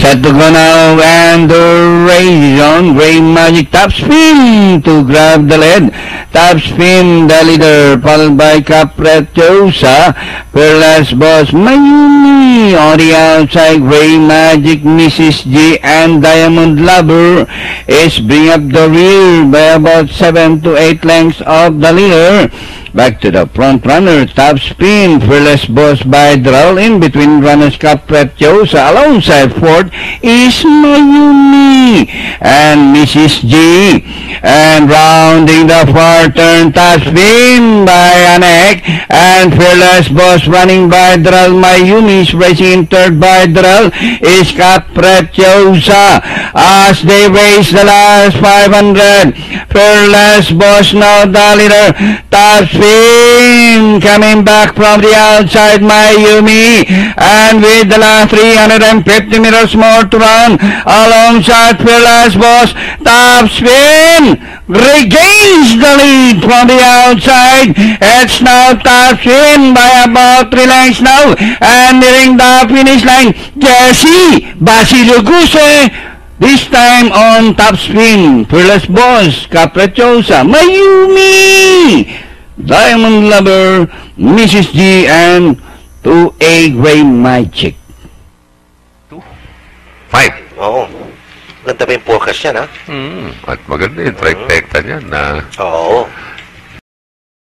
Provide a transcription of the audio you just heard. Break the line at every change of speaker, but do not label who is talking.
Set to go now, and the race on. Gray Magic top spin to grab the lead. Top spin, the leader, followed by Capricciosa. Fearless Boss Mayumi on the outside. Gray Magic, Mrs. G, and Diamond Lover is bring up the rear by about 7 to 8 lengths of the leader. Back to the front runner, top spin, Fearless Boss by Drell. In between runners, Capricciosa. Alongside fourth is Mayumi and Mrs. G. And rounding the far turn, top spin by Anek and Fearless Boss running by Drell. Mayumi is racing in third by Drell is Capricciosa. As they race the last 500, Fearless Boss now the leader. Top spin coming back from the outside, Mayumi, and with the last 350 meters more to run alongside Fearless Boss. Top spin regains the lead from the outside. It's now top spin by about 3 lengths now, and nearing the finish line, Jesse Basilio Guse. This time on top spin, Fearless Boss, Capricciosa, Mayumi, Diamond Lover, Mrs. G, and 2A Gray Magic.
5.
Oo. Ganda pa yung forecast yan, ha?
At maganda yung trifecta niyan na
Oo.